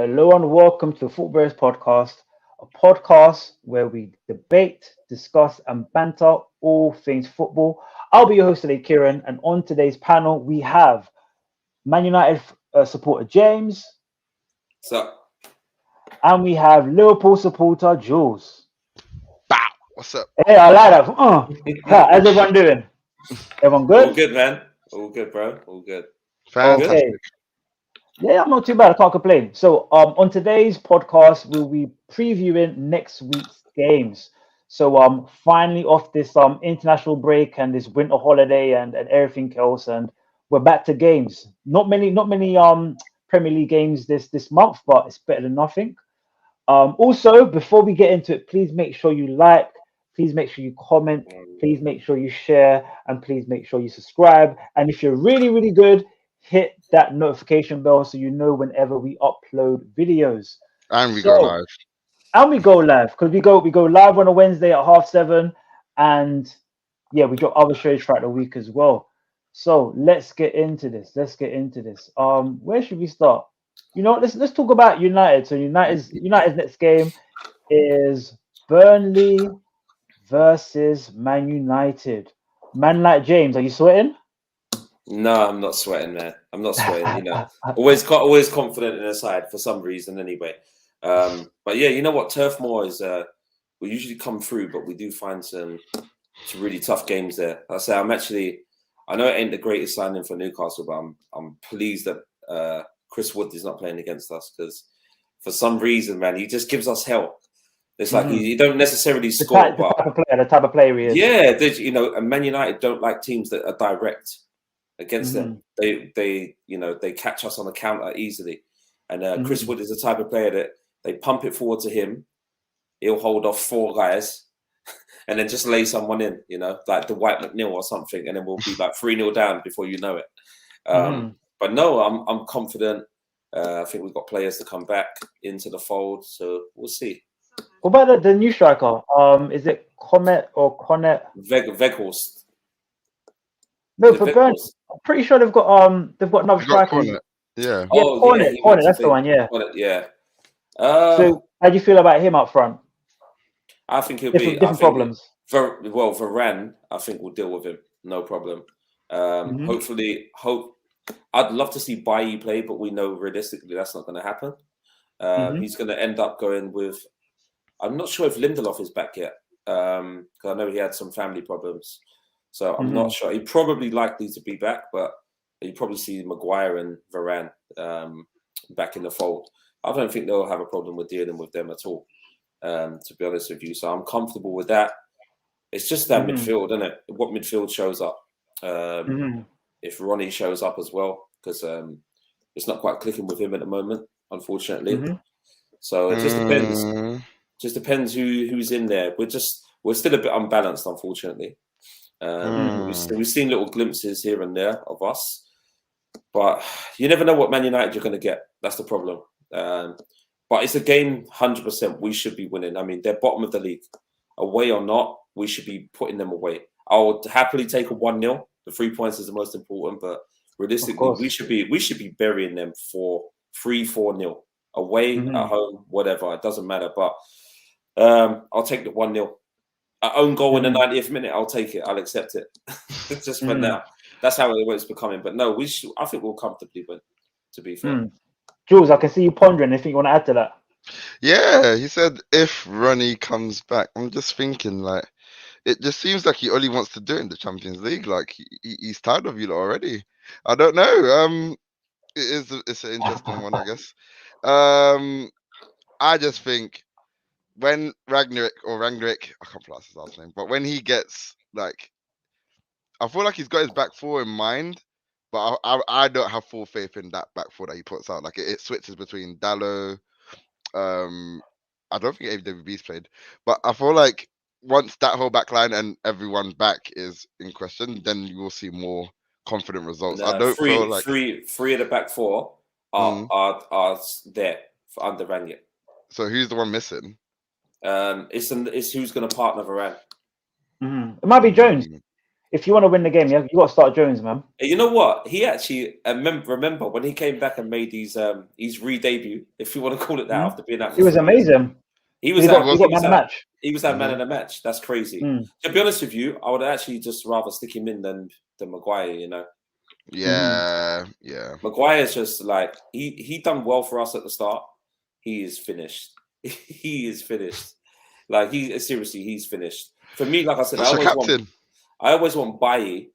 Hello and welcome to Brehz podcast, a podcast where we debate, discuss, and banter all things football. I'll be your host today, Kieron, and on today's panel we have Man United supporter James, So, and we have Liverpool supporter Jules. Bow. What's up? Hey, I like that. How's everyone doing? Everyone good? all good, man. All good, bro. All good. Fantastic. Okay. Yeah, I'm not too bad. I can't complain. So, on today's podcast, we'll be previewing next week's games. So, finally off this international break and this winter holiday and everything else, and we're back to games. Not many Premier League games this month, but it's better than nothing. Also, before we get into it, please make sure you like, please make sure you comment, please make sure you share, and please make sure you subscribe. And if you're really, really good, hit that notification bell so you know whenever we upload videos. And we go live. And we go live because we go live on a Wednesday at 7:30, and yeah, we drop other shows throughout the week as well. So let's get into this. Where should we start? Let's talk about United. So United's next game is Burnley versus Man United. Man like James, are you sweating? No, I'm not sweating, man. I'm not sweating. Always confident in the side for some reason, anyway. But yeah, you know what? Turf Moor is. We usually come through, but we do find some really tough games there. I say I know it ain't the greatest signing for Newcastle, but I'm pleased that Chris Wood is not playing against us because for some reason, man, he just gives us hell. It's like you don't necessarily score, the type of player he is. Yeah, and Man United don't like teams that are direct against them. They catch us on the counter easily. And Chris Wood is the type of player that they pump it forward to him. He'll hold off 4 guys and then just lay someone in, like the White McNeil or something. And then we'll be like 3-0 down before you know it. But no, I'm confident. I think we've got players to come back into the fold. So we'll see. What about the new striker? Is it Comet or Connet? Weghorst. No, for Burnley, I'm pretty sure they've got another striker. Yeah. Cornet. That's the one. Yeah. Cornet, yeah. So how do you feel about him up front? I think he'll be different problems. Varane, I think we'll deal with him, no problem. I'd love to see Bailly play, but we know realistically that's not going to happen. He's going to end up going with. I'm not sure if Lindelof is back yet, because I know he had some family problems, so I'm not sure. He's probably likely to be back, but you probably see Maguire and Varane back in the fold. I don't think they'll have a problem with dealing with them at all, to be honest with you. So I'm comfortable with that. It's just that midfield, isn't it? What midfield shows up? If Ronnie shows up as well, because it's not quite clicking with him at the moment, unfortunately. So it just depends. Just depends who's in there. We're still a bit unbalanced, unfortunately. We've seen little glimpses here and there of us, but you never know what Man United you're going to get. That's the problem. But it's a game 100% we should be winning. I mean, they're bottom of the league. Away or not, we should be putting them away. I would happily take a 1-0. The 3 points is the most important, but realistically, we should be burying them for 3-4-0. Away, at home, whatever. It doesn't matter. But I'll take the 1-0. An own goal in the 90th minute, I'll take it. I'll accept it. Just for now. That's how it's becoming. But no, I think we'll comfortably win, to be fair. Jules, I can see you pondering. Anything you want to add to that? Yeah, he said if Ronnie comes back. I'm just thinking, like, it just seems like he only wants to do it in the Champions League. Like, he's tired of you already. I don't know. It's an interesting one, I guess. I just think when Ragnarik, I can't pronounce his last name, but when he gets, like, I feel like he's got his back four in mind, but I don't have full faith in that back four that he puts out. Like, it switches between Dallo. I don't think AWB's played, but I feel like once that whole back line and everyone back is in question, then you will see more confident results. I don't feel like three of the back four are there for under Rangnick. So who's the one missing? It's who's going to partner Varane. It might be Jones. if you want to win the game, you got to start Jones, man. You know what? He actually remember when he came back and made his re-debut, if you want to call it that, after being out. He was amazing. He was got man of the match. He was that man in the match. That's crazy. To be honest with you, I would actually just rather stick him in than Maguire. You know. Yeah. Maguire's just like he done well for us at the start. He is finished. He is finished. Like he's finished. For me, like I said, I always want Bailly.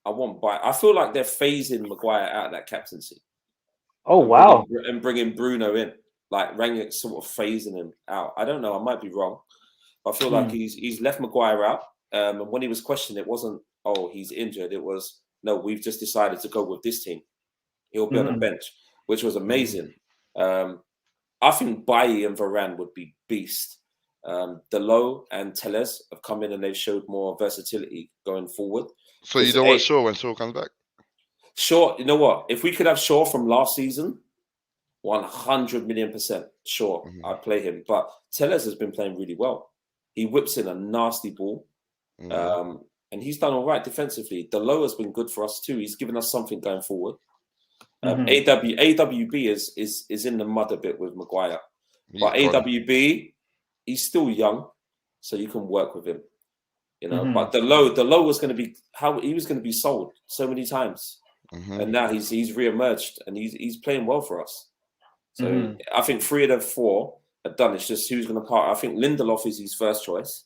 I feel like they're phasing Maguire out of that captaincy. Oh wow! And bringing Bruno in, like Rangnick's sort of phasing him out. I don't know. I might be wrong. I feel like he's left Maguire out. And when he was questioned, it wasn't he's injured. It was no, we've just decided to go with this team. He'll be on the bench, which was amazing. I think Bailly and Varane would be beast. Delo and Telles have come in and they've showed more versatility going forward. So you don't want Shaw when Shaw comes back? Shaw, you know what? If we could have Shaw from last season, 100,000,000% sure, I'd play him. But Telles has been playing really well. He whips in a nasty ball. And he's done all right defensively. Delo has been good for us too. He's given us something going forward. AWB is in the mud a bit with Maguire. But AWB, he's still young, so you can work with him. You know, but the low was going to be he was going to be sold so many times, and now he's re-emerged and he's playing well for us. So I think 3 of the 4 are done. It's just who's going to part. I think Lindelof is his first choice,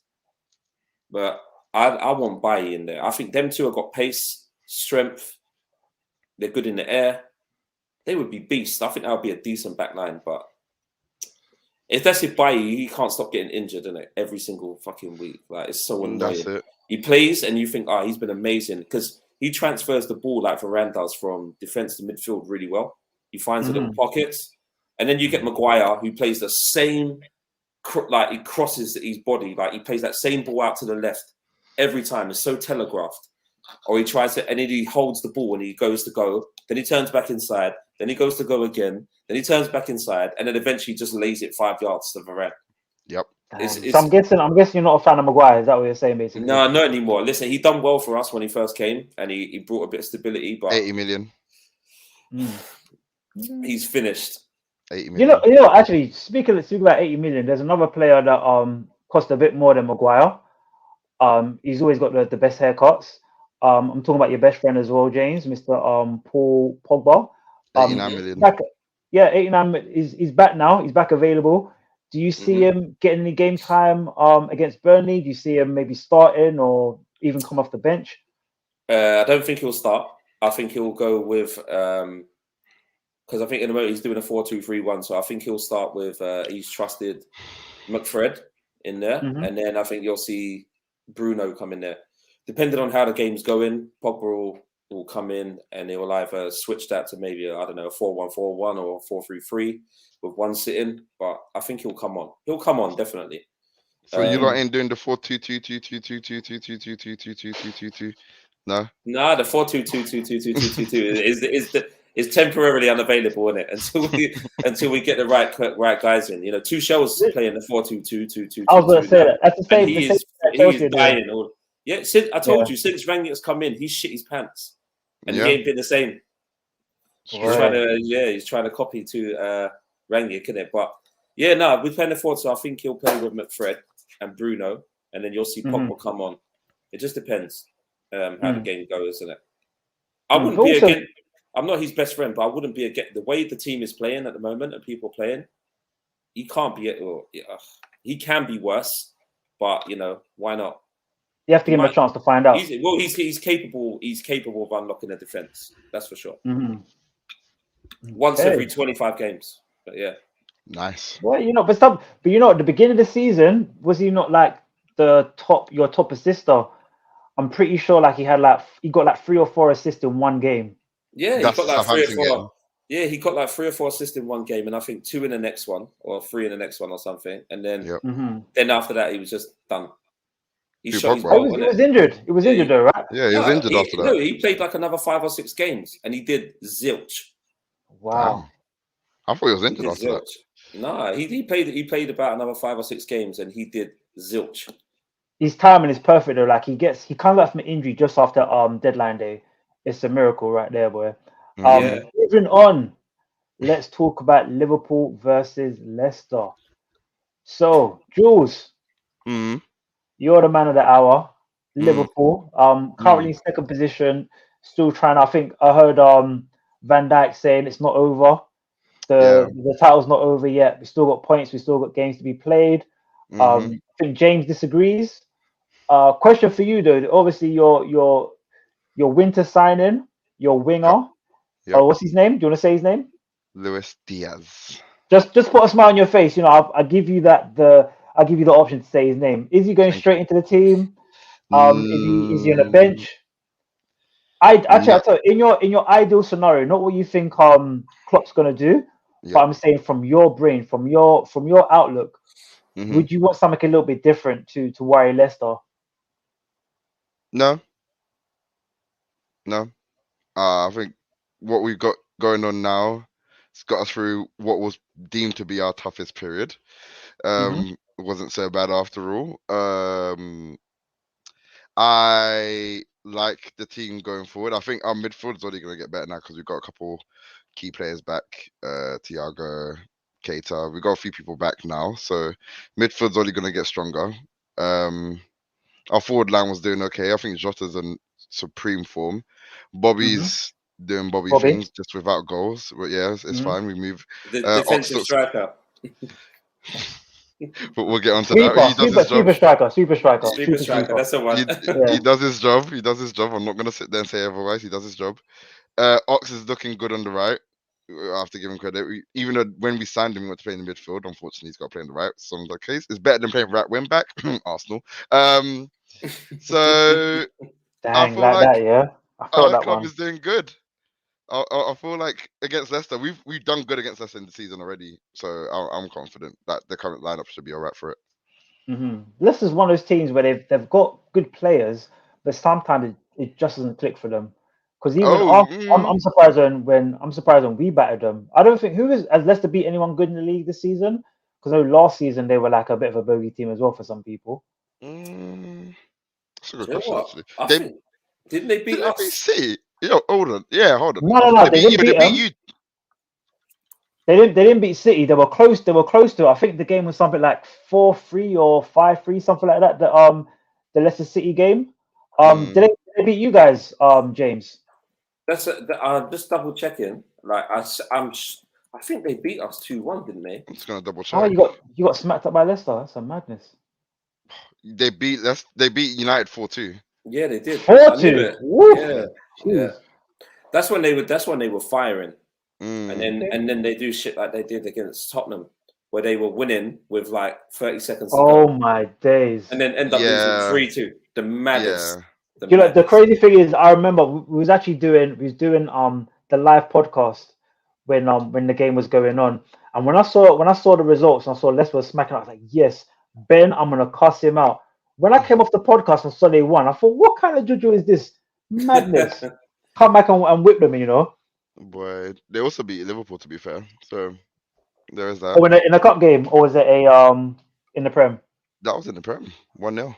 but I want Bailly in there. I think them two have got pace, strength. They're good in the air. They would be beasts. I think that would be a decent back line, but. If that's it, Bailly, he can't stop getting injured, innit? Every single fucking week. Like, it's so annoying. He plays and you think, he's been amazing. Because he transfers the ball like Varane does from defence to midfield really well. He finds the little pockets. And then you get Maguire, who plays the same, like he crosses his body. Like he plays that same ball out to the left every time. It's so telegraphed. Or he tries to, and then he holds the ball and he goes to go. Then he turns back inside. Then he goes to go again. Then he turns back inside, and then eventually just lays it 5 yards to Varane. Yep. So I'm guessing you're not a fan of Maguire. Is that what you're saying, basically? No, not anymore. Listen, he done well for us when he first came, and he brought a bit of stability. But 80 million. He's finished. 80 million. You know. Actually, speaking about 80 million, there's another player that cost a bit more than Maguire. He's always got the best haircuts. I'm talking about your best friend as well, James, Mr. Paul Pogba. 89 million. 89. He's back now. He's back available. Do you see him getting any game time against Burnley? Do you see him maybe starting or even come off the bench? I don't think he'll start. I think he'll go with because I think in the moment he's doing a 4-2-3-1. So I think he'll start with he's trusted McFred in there, and then I think you'll see Bruno come in there. Depending on how the game's going, Pogba will come in and they will either switch that to maybe, I don't know, a 4-1-4-1 or a 4-3-3 with one sitting. But I think he'll come on. He'll come on, definitely. So you lot ain't doing the 4-2-2-2-2-2-2-2-2-2-2-2-2-2-2-2. No? Nah, the 4-2-2-2-2-2-2-2 is temporarily unavailable, isn't it? Until we get the right guys in. You know, Tuchel's playing the 4-2-2-2-2-2. I was going to say that. That's the same. He is dying. Yeah, I told you, since Rangnick's come in, he's shit his pants. And he ain't been the same. He's trying to copy to Rangnick, isn't it? But yeah, no, we're playing the 4, so I think he'll play with McFred and Bruno, and then you'll see Pogba come on. It just depends how the game goes, isn't it? I wouldn't be against. I'm not his best friend, but I wouldn't be against the way the team is playing at the moment and people playing. He can't be. He can be worse, but you know why not? You have to give him a chance to find out. He's capable. He's capable of unlocking a defense. That's for sure. Once every 25 games. But yeah, nice. Well, you know, but at the beginning of the season, was he not like your top assister? I'm pretty sure like he got like 3 or 4 assists in one game. Yeah, he got like 3 or 4. Yeah, he got like 3 or 4 assists in one game, and I think 2 in the next one, or 3 in the next one, or something. And then, then after that, he was just done. He was injured. He was injured though, right? Yeah, he was injured after that. No, he played like another 5 or 6 games, and he did zilch. Wow. I thought he was injured after that. No, he played about another 5 or 6 games, and he did zilch. his timing is perfect though. Like he comes back from an injury just after deadline day. It's a miracle right there, boy. Yeah. Moving on, let's talk about Liverpool versus Leicester. So, Jules, you're the man of the hour. Liverpool, currently second position, still trying. I think I heard Van Dijk saying it's not over. The title's not over yet. We still got points. We still got games to be played. I think James disagrees. Question for you though. Obviously, your winter signing, your winger. Yep. What's his name? Do you want to say his name? Luis Diaz. Just put a smile on your face. You know, I'll give you I'll give you the option to say his name. Is he going straight into the team? Is he on a bench? I'll tell you, in your ideal scenario, not what you think Klopp's gonna do, but I'm saying from your brain, from your outlook, would you want something a little bit different to worry Leicester? No. I think what we've got going on now has got us through what was deemed to be our toughest period. It wasn't so bad after all. I like the team going forward. I think our midfield is only going to get better now because we've got a couple key players back. Thiago, Keita. We've got a few people back now. So midfield's only going to get stronger. Our forward line was doing okay. I think Jota's in supreme form. Bobby's doing Bobby things just without goals. But yeah, it's fine. We move. The defensive striker. But we'll get onto that. He does his job. Super striker. That's the one. He does his job. I'm not gonna sit there and say otherwise. He does his job. Ox is looking good on the right. I have to give him credit. Even though when we signed him, we went to play in the midfield. Unfortunately, he's got to play in the right. Some of the case it's better than playing right wing back. Arsenal. So dang, that, yeah. I felt our club one is doing good. I feel like against Leicester, we've done good against Leicester in the season already, so I'm confident that the current lineup should be all right for it. Leicester's one of those teams where they've got good players, but sometimes it just doesn't click for them. Because even I'm surprised when we battered them. I don't think has Leicester beat anyone good in the league this season? Because last season they were like a bit of a bogey team as well for some people. That's a good question, actually. Didn't they beat us? City? Yo, hold on. Yeah, hold on. No, they didn't beat you. They didn't beat City. They were close to it. I think the game was something like 4-3 or 5-3, something like that. The Leicester City game. Did they beat you guys, James? I'm just double checking. Like I think they beat us 2-1, didn't they? I'm just gonna double check. Oh, you got smacked up by Leicester. That's a madness. They beat United 4-2. Yeah, they did. 4-2. Yeah. That's when they were firing, and then they do shit like they did against Tottenham, where they were winning with like 30 seconds. Oh my days! And then end up losing 3-2. The maddest. Yeah. The crazy thing is, I remember we was doing the live podcast when the game was going on, and when I saw the results and I saw Leicester was smacking, I was like, yes, Ben, I'm gonna cuss him out. When I came off the podcast and saw they won, I thought, what kind of juju is this? Madness. Come back and whip them, you know. Boy, they also beat Liverpool, to be fair. So there is that. Oh, in a cup game, or was it in the Prem? That was in the Prem. 1-0.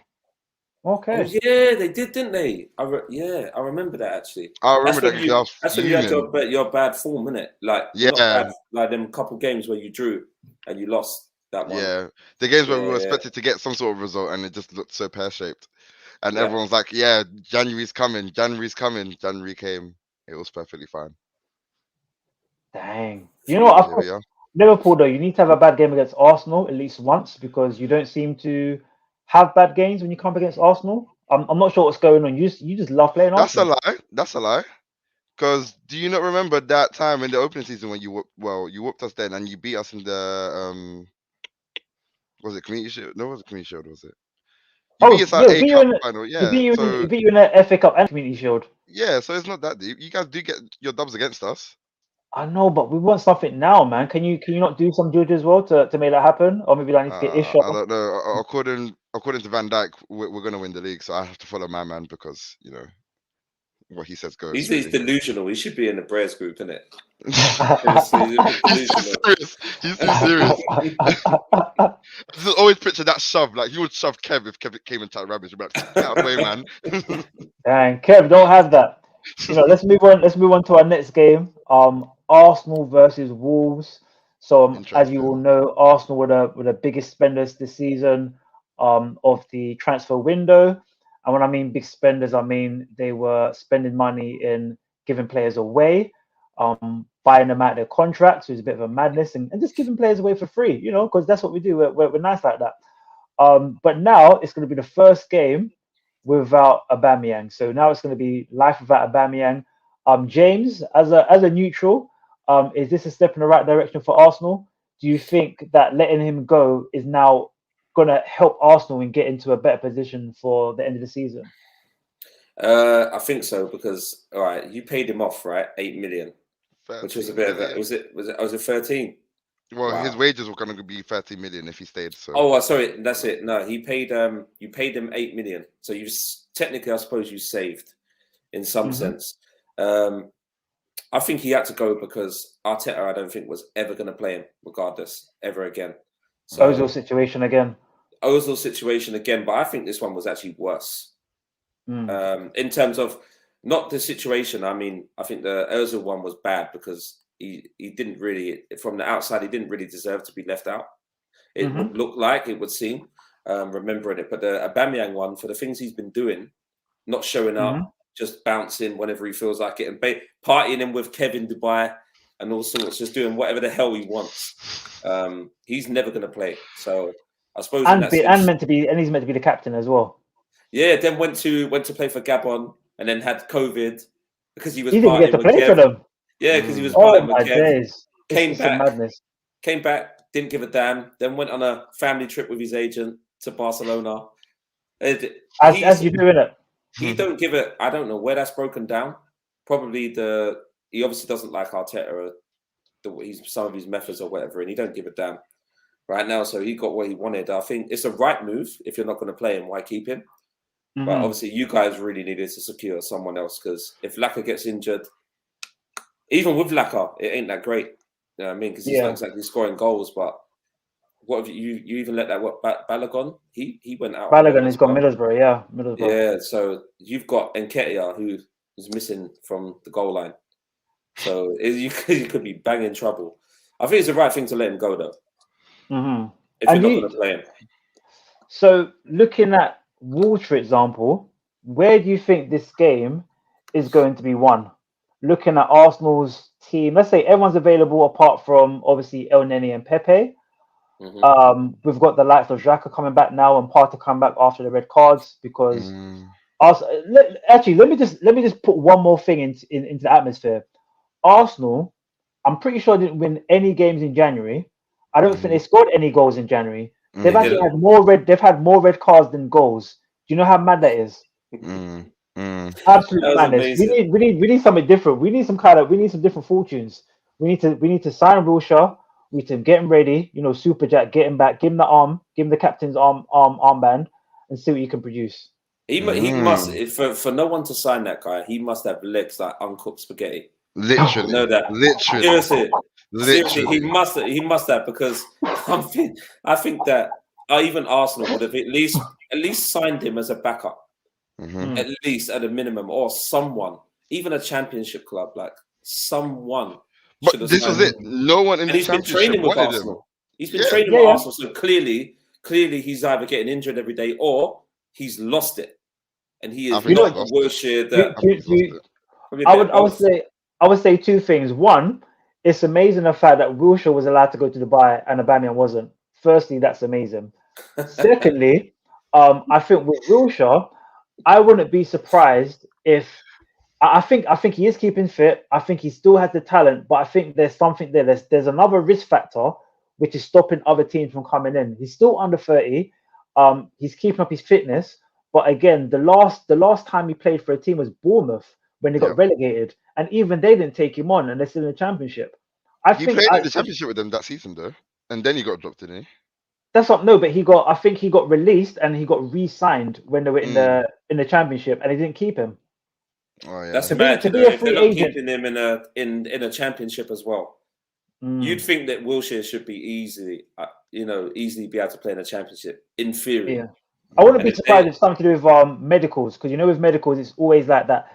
Okay. Oh, yeah, they did, didn't they? I remember that actually. I remember that. That's when you had your bad form, innit? Like not bad, like them couple games where you drew and you lost that one. Yeah, the games where we were expected to get some sort of result and it just looked so pear-shaped. And everyone's like, yeah, January's coming. January came. It was perfectly fine. Dang. You know what? Liverpool, though, you need to have a bad game against Arsenal at least once because you don't seem to have bad games when you come up against Arsenal. I'm not sure what's going on. You just love playing Arsenal. That's a lie. Because do you not remember that time in the opening season when you whooped us then and you beat us in the was it Community Shield? No, it wasn't Community Shield, was it? You beat us at A Cup final, yeah. You beat you in the FA Cup and Community Shield. Yeah, so it's not that deep. You guys do get your dubs against us. I know, but we want something now, man. Can you not do some juju as well to make that happen? Or maybe I need to get Ish shot. I don't know. According to Van Dijk, we're going to win the league, so I have to follow my man because, what he says goes. He's Really. delusional. He should be in the Brehz group, isn't it? He's too serious. He's too serious. I just always picture that shove. Like he would shove Kev if Kev came and touched Rabbit. He'd be like, get out of the way, man. Dang, Kev, don't have that. Let's move on. Let's move on to our next game. Arsenal versus Wolves. So, as you all know, Arsenal were the biggest spenders this season of the transfer window. And when I mean big spenders, I mean they were spending money in giving players away, buying them out their contracts, which is a bit of a madness, and just giving players away for free, because that's what we do. We're nice like that. But now it's going to be the first game without Aubameyang. So now it's going to be life without Aubameyang. James, as a neutral, is this a step in the right direction for Arsenal? Do you think that letting him go is now going to help Arsenal and get into a better position for the end of the season? I think so, because all right, you paid him off, right? 8 million, which was a bit of a, was it 13? Well, wow. His wages were going to be 30 million if he stayed. So. Oh, sorry, that's it. No, he paid. You paid him 8 million. So you technically, I suppose, you saved in some sense. I think he had to go because Arteta, I don't think, was ever going to play him, regardless, ever again. So, Ozil situation again. But I think this one was actually worse. In terms of not the situation. I mean, I think the Ozil one was bad because he didn't really, from the outside, he didn't really deserve to be left out. It would look like, it would seem, remembering it. But the Aubameyang one, for the things he's been doing, not showing up, just bouncing whenever he feels like it, and partying in with Kevin Dubai and all sorts, just doing whatever the hell he wants. He's never going to play. So I suppose, he's meant to be the captain as well. Yeah, then went to play for Gabon and then had COVID because he was. He didn't get to play for them. Yeah, because he was partying with Kev. Days. Came back, didn't give a damn. Then went on a family trip with his agent to Barcelona. As you do, innit? He don't give it. I don't know where that's broken down. Probably he obviously doesn't like Arteta or some of his methods or whatever, and he don't give a damn right now. So he got what he wanted. I think it's a right move. If you're not going to play him, why keep him? But obviously, you guys really needed to secure someone else because if Laka gets injured, even with Laka, it ain't that great. You know what I mean? Because he's not exactly scoring goals. But what if you even let that Balogun? He went out. Balogun has got Middlesbrough, yeah. Middlesbrough. Yeah, so you've got Nketiah who is missing from the goal line. So you could be banging trouble. I think it's the right thing to let him go though. If you're not going to play him. So looking at Wolves, for example, where do you think this game is going to be won? Looking at Arsenal's team, let's say everyone's available apart from obviously El Neni and Pepe. We've got the likes of Xhaka coming back now and Partey coming back after the red cards because actually let me just put one more thing into the atmosphere. Arsenal, I'm pretty sure didn't win any games in January. I don't think they scored any goals in January. They've actually had more red cards than goals. Do you know how mad that is? Absolute madness. We need something different. We need some different fortunes. We need to sign Wilshere. We need to get him ready. Super Jack, get him back, give him the arm, give him the captain's armband, and see what you can produce. He must, for no one to sign that guy, he must have legs like uncooked spaghetti. Literally, know that. Literally. Seriously, he must have because I think that even Arsenal would have at least signed him as a backup, at least at a minimum, or someone, even a championship club, like someone. But this was it. No one in the championship wanted him. He's been training with Arsenal, so clearly he's either getting injured every day or he's lost it, and he is not Wilshere. I would say two things. One, it's amazing the fact that Wilshere was allowed to go to Dubai and Aubameyang wasn't. Firstly, that's amazing. Secondly, I think with Wilshere, I wouldn't be surprised if I think he is keeping fit. I think he still has the talent, but I think there's something there. There's another risk factor which is stopping other teams from coming in. He's still under 30. He's keeping up his fitness, but again, the last time he played for a team was Bournemouth when they got relegated, and even they didn't take him on, and they're still in the championship. He played in the championship with them that season though, and then he got dropped, didn't he? That's not but I think he got released and he got re-signed when they were in the championship, and they didn't keep him. Oh yeah. That's To be- mad. to You be know, a if free they're not agent- keeping him in a championship as well. You'd think that Wilshere should be easily be able to play in a championship in theory. Yeah. I wouldn't And be if surprised they- if something to do with medicals, because with medicals it's always like that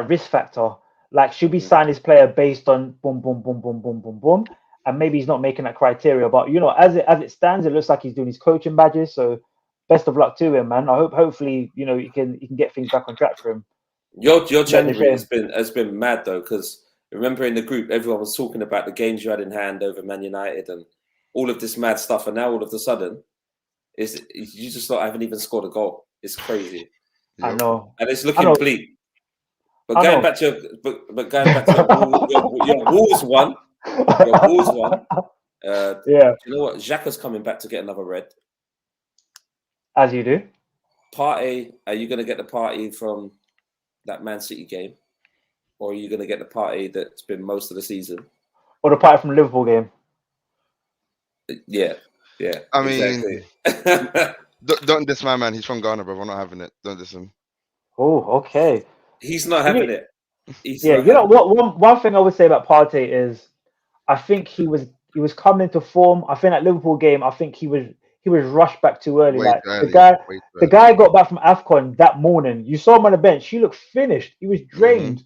risk factor. Like, should we sign this player based on boom, boom, boom, boom, boom, boom, boom, and maybe he's not making that criteria. But as it stands, it looks like he's doing his coaching badges. So best of luck to him, man. Hopefully you can get things back on track for him. Your That's a January shame. has been mad though, because remember in the group everyone was talking about the games you had in hand over Man United and all of this mad stuff, and now all of a sudden you just haven't even scored a goal. It's crazy, I know. and it's I looking know. bleak. But I going know. back to your Wolves one, your Wolves one. Yeah, You know what? Xhaka's coming back to get another red. as you do. Partey, are you going to get the party from that Man City game? Or are you going to get the party that's been most of the season? Or the part from the Liverpool game. Yeah. I mean, exactly. don't diss my man. He's from Ghana, bro. We're not having it. Don't diss him. Oh, okay. He's not having it. One thing I would say about Partey is, I think he was coming into form. I think that Liverpool game, I think he was rushed back too early. Way Like too early, the guy got back from AFCON that morning. You saw him on the bench. He looked finished. He was drained,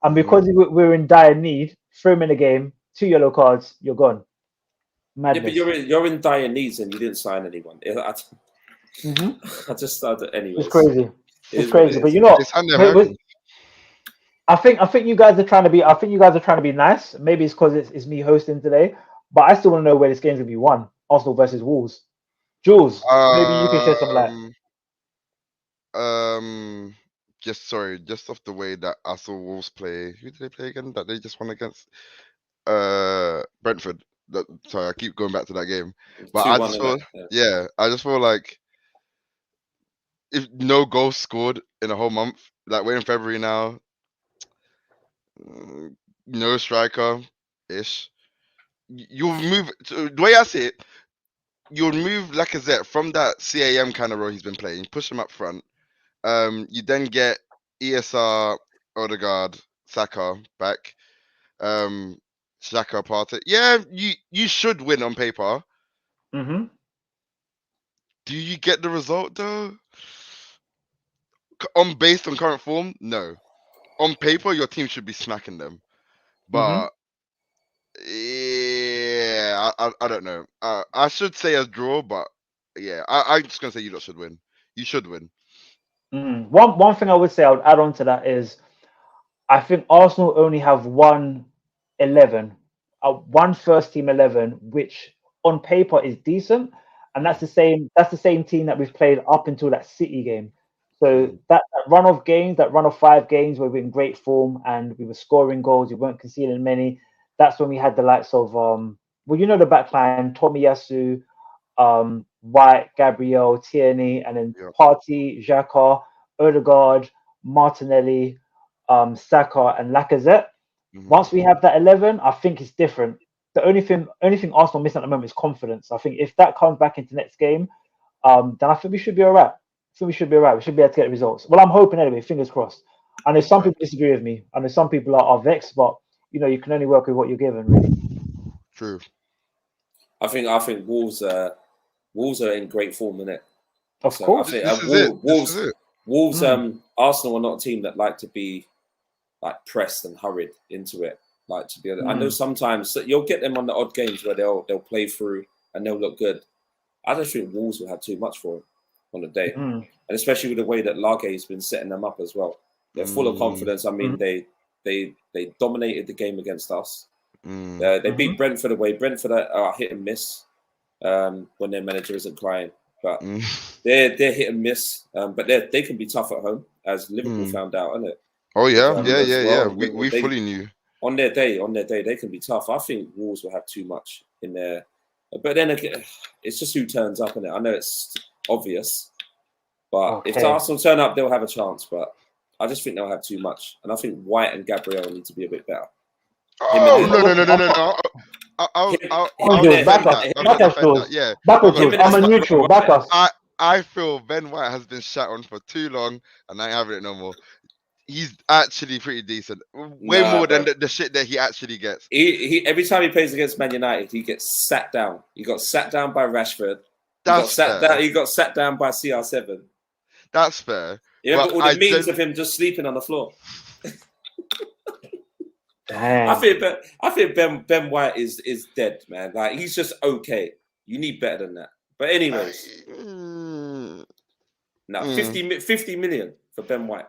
and because we were in dire need, threw him in the game. 2 yellow cards. You're gone. Madness. Yeah, but you're in dire needs and you didn't sign anyone. I just started anyway. It's crazy. It's crazy. But I think you guys are trying to be. I think you guys are trying to be nice. Maybe it's because it's me hosting today. But I still want to know where this game's gonna be won. Arsenal versus Wolves. Jules, maybe you can shed some light. Just off the way that I saw Wolves play. Who did they play again? That they just won against Brentford. Sorry, I keep going back to that game. But I just feel like if no goals scored in a whole month, like we're in February now, no striker ish. You'll move the way I see it. You'll move Lacazette from that CAM kind of role he's been playing, push him up front. You then get ESR, Odegaard, Saka back. Xhaka, Partey. Yeah, you should win on paper. Mm-hmm. Do you get the result though? Based on current form, no. On paper, your team should be smacking them, but yeah, I don't know. I should say a draw, but yeah, I'm just gonna say you lot should win. You should win. One thing I would say I would add on to that is, I think Arsenal only have one first team 11, which on paper is decent, and that's the same team that we've played up until that City game. So that run of games, that run of 5 games where we're in great form and we were scoring goals, we weren't conceding many. That's when we had the likes of the backline, Tomiyasu, White, Gabriel, Tierney, and then Partey, Xhaka, Odegaard, Martinelli, Saka, and Lacazette. Once we have that 11, I think it's different. The only thing Arsenal missing at the moment is confidence. I think if that comes back into next game, then I think we should be all right. We should be able to get the results. Well, I'm hoping anyway. Fingers crossed. I know some people disagree with me. I know some people are vexed, but you can only work with what you're given, really. True. I think Wolves are in great form, innit? Of course. Wolves. Arsenal are not a team that like to be like pressed and hurried into it. Like to be. I know sometimes you'll get them on the odd games where they'll play through and they'll look good. I just think Wolves will have too much for them on the day, and especially with the way that Lage has been setting them up as well. They're full of confidence. I mean, they dominated the game against us. They beat Brentford away. Brentford are hit and miss when their manager isn't crying, but they're hit and miss. But they can be tough at home, as Liverpool found out, isn't it? Oh yeah. We fully knew. On their day, they can be tough. I think Wolves will have too much in there. But then again, it's just who turns up in it. I know it's obvious, but if Arsenal turn up, they'll have a chance. But I just think they'll have too much, and I think White and Gabriel need to be a bit better. No. I'm a neutral. Back us. I feel Ben White has been shat on for too long, and I ain't having it no more. he's actually pretty decent. Way more than the shit that he actually gets. He every time he plays against Man United, he gets sat down. He got sat down by Rashford. He got sat down by CR7. That's fair. You remember all the memes of him just sleeping on the floor? I think Ben White is dead, man. Like, he's just okay. You need better than that. But anyways, 50 million for Ben White.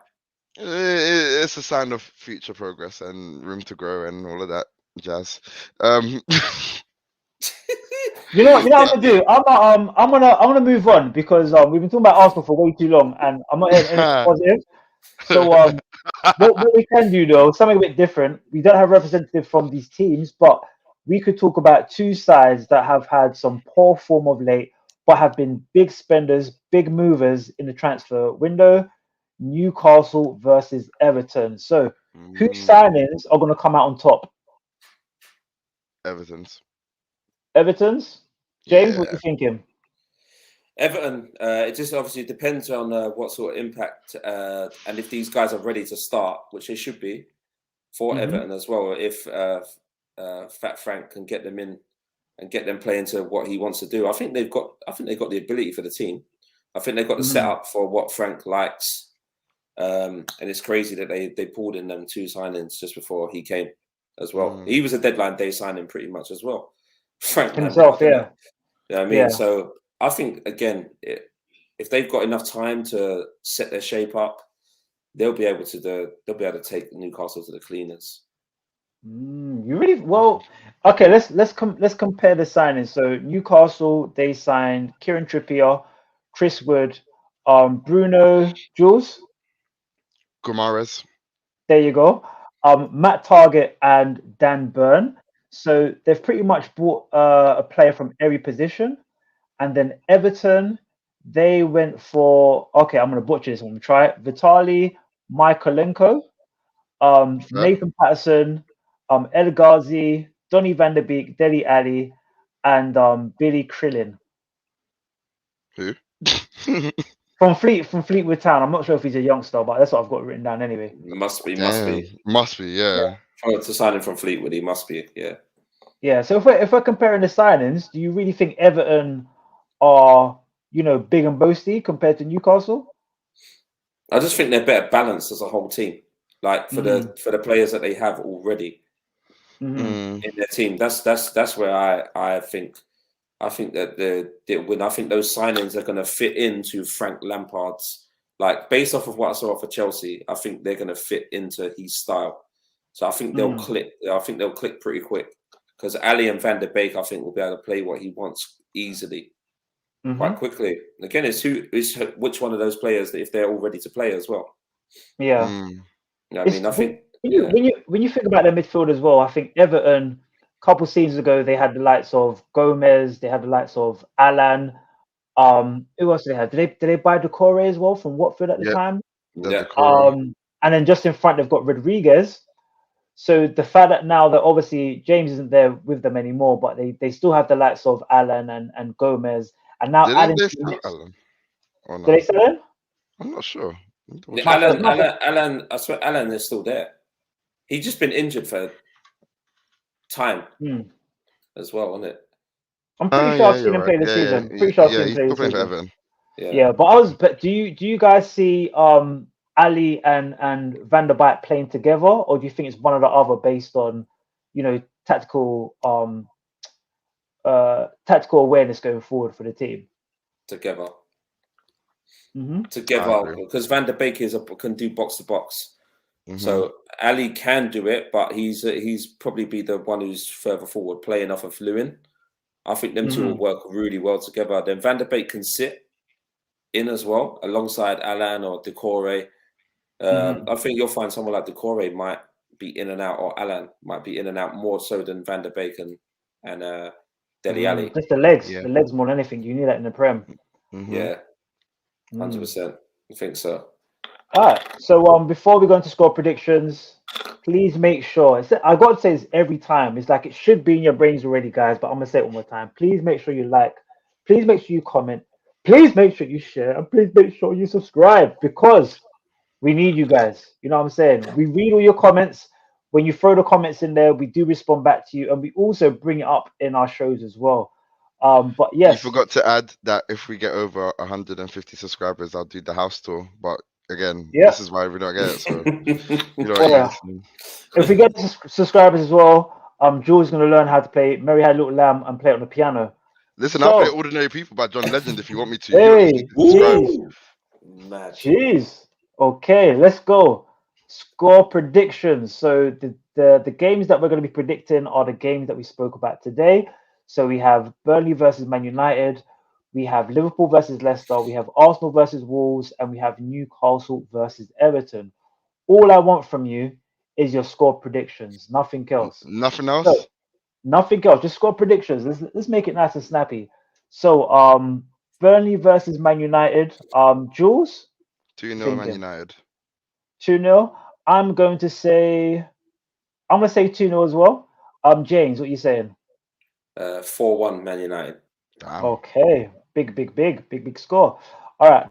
It's a sign of future progress and room to grow and all of that jazz. You know what I'm gonna do? I'm gonna move on because we've been talking about Arsenal for way too long, and I'm not hearing anything positive. So what we can do though, something a bit different. We don't have a representative from these teams, but we could talk about two sides that have had some poor form of late, but have been big spenders, big movers in the transfer window. Newcastle versus Everton. So whose signings are going to come out on top? Everton's. James, what are you thinking? Everton. It just obviously depends on what sort of impact and if these guys are ready to start, which they should be for Everton as well. If Fat Frank can get them in and get them playing to what he wants to do, I think they've got the ability for the team. I think they've got the setup for what Frank likes. And it's crazy that they pulled in them two signings just before he came as well. He was a deadline day signing pretty much as well. Frank himself, You know what I mean? Yeah. So I think again, if they've got enough time to set their shape up, they'll be able to take Newcastle to the cleaners. You really well. Okay, let's compare the signings. So Newcastle, they signed Kieron Trippier, Chris Wood, Bruno Jules. Guimaraes. There you go. Matt Target and Dan Burn. So they've pretty much bought a player from every position. And then Everton, they went for, okay, I'm going to butcher this one. Try it. Vitali Mykolenko, Nathan Patterson, El Ghazi, Donny van der Beek, Dele Alli, and Billy Krillin. Who? From Fleetwood Town. I'm not sure if he's a youngster, but that's what I've got written down anyway. Must be, yeah. To sign him from Fleetwood, he must be, yeah. Yeah. So if we're comparing the signings, do you really think Everton are, big and boasty compared to Newcastle? I just think they're better balanced as a whole team. Like for the players that they have already in their team. That's where I think that they win. I think those signings are going to fit into Frank Lampard's, like, based off of what I saw for Chelsea. I think they're going to fit into his style. So I think they'll click. I think they'll click pretty quick because Ali and Van der Beek, I think, will be able to play what he wants easily, quite quickly. Again, it's which one of those players that if they're all ready to play as well. Yeah. I mean, I think when you think about their midfield as well, I think Everton, couple seasons ago, they had the likes of Gomez, they had the likes of Alan. Who else did they have? Did they buy Decore as well from Watford at the time? Yeah. And then just in front, they've got Rodriguez. So the fact that now that obviously James isn't there with them anymore, but they still have the likes of Alan and Gomez, and now Did they sell Alan? Or no? Did they sell him? I'm not sure. Yeah, Alan, I swear Alan is still there. He's just been injured for time as well, isn't it? I'm pretty sure I've seen him play this season. Pretty sure I've seen him play this season. Yeah, but do you guys see Ali and Van der Beek playing together, or do you think it's one or the other based on tactical awareness going forward for the team? Together, because Van der Beek can do box to box. So Ali can do it, but he's probably be the one who's further forward playing off of Lewin. I think them two will work really well together. Then Van der Beek can sit in as well alongside Alan or Decore. I think you'll find someone like Decore might be in and out, or Alan might be in and out more so than Van der Beek and Dele Alli. Just the legs more than anything. You need that in the Prem. Yeah, 100%. I think so. All right. So before we go into score predictions, please make sure. I got to say this every time. It's like it should be in your brains already, guys. But I'm gonna say it one more time. Please make sure you like. Please make sure you comment. Please make sure you share, and please make sure you subscribe, because We need you guys. You know what I'm saying? We read all your comments. When you throw the comments in there, we do respond back to you, and we also bring it up in our shows as well. But You yes, forgot to add that if we get over 150 subscribers, I'll do the house tour. But again, yeah. this is why we don't get it. So you know, Well, if we get subscribers as well, Jules is going to learn how to play Mary Had a Little Lamb and play it on the piano. listen, I'll play So, Ordinary People by John Legend if you want me to. You don't hey, just need to subscribe. jeez, Mad. jeez. Okay, let's go. Score predictions. So the games that we're going to be predicting are the games that we spoke about today. So we have Burnley versus Man United, we have Liverpool versus Leicester, we have Arsenal versus Wolves, and we have Newcastle versus Everton. All I want from you is your score predictions, nothing else. Nothing So else. nothing else, just score predictions. Let's make it nice and snappy. So Burnley versus Man United. Jules, 2-0 Man thinking United. 2-0. I'm going to say 2-0 as well. James, what are you saying? 4-1 Man United. Damn. Okay, big score. All right.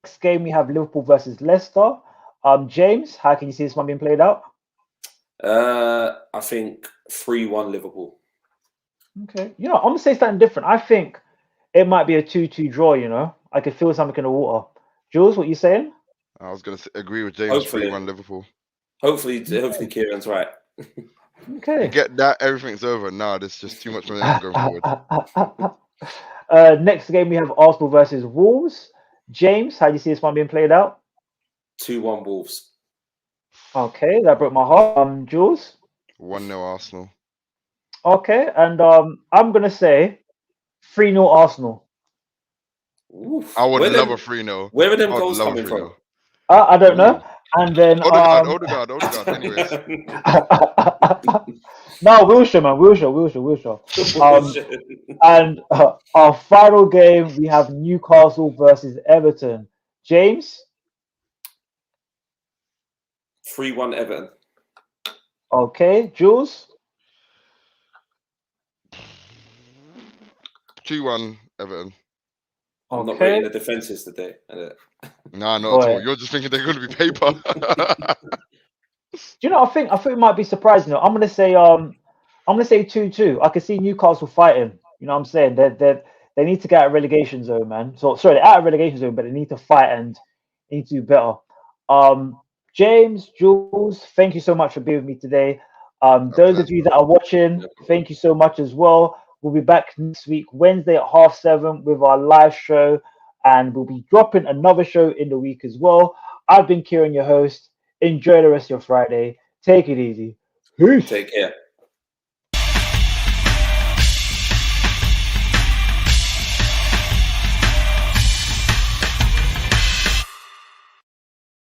Next game we have Liverpool versus Leicester. James, how can you see this one being played out? I think 3-1 Liverpool. Okay. You know, I'm gonna say something different. I think it might be a 2-2 draw, you know. I could feel something in the water. Jules, what you saying? I was going to agree with James. Hopefully. 3-1 Liverpool. Hopefully Kieran's right. You Okay. get that, everything's over. No, there's just too much momentum going forward. Next game we have Arsenal versus Wolves. James, how do you see this one being played out? 2-1 Wolves. Okay, that broke my heart. Jules? 1-0 Arsenal. Okay, and I'm gonna say 3-0 Arsenal. Oof. I would Where love them- a 3-0. Where are them I would goals love a coming 3-0. from? I don't know. And then Odegaard. Anyways, no, Wilshere, man, Wilshere. And our final game we have Newcastle versus Everton. James? 3-1 Everton. Okay, Jules? 2-1 Everton. I'm not Okay. rating the defenses today. Nah, not Boy. at all. You're just thinking they're going to be paper. Do you know? I think it might be surprising. I'm gonna say 2-2. I can see Newcastle fighting. You know what I'm saying? They need to get out of relegation zone, man. So sorry, they're out of relegation zone, but they need to fight and need to do better. James, Jules, thank you so much for being with me today. Those of you that are watching, thank you so much as well. We'll be back next week, Wednesday at 7:30 with our live show, and we'll be dropping another show in the week as well. I've been Kieron, your host. Enjoy the rest of your Friday. Take it easy. Peace. Take care.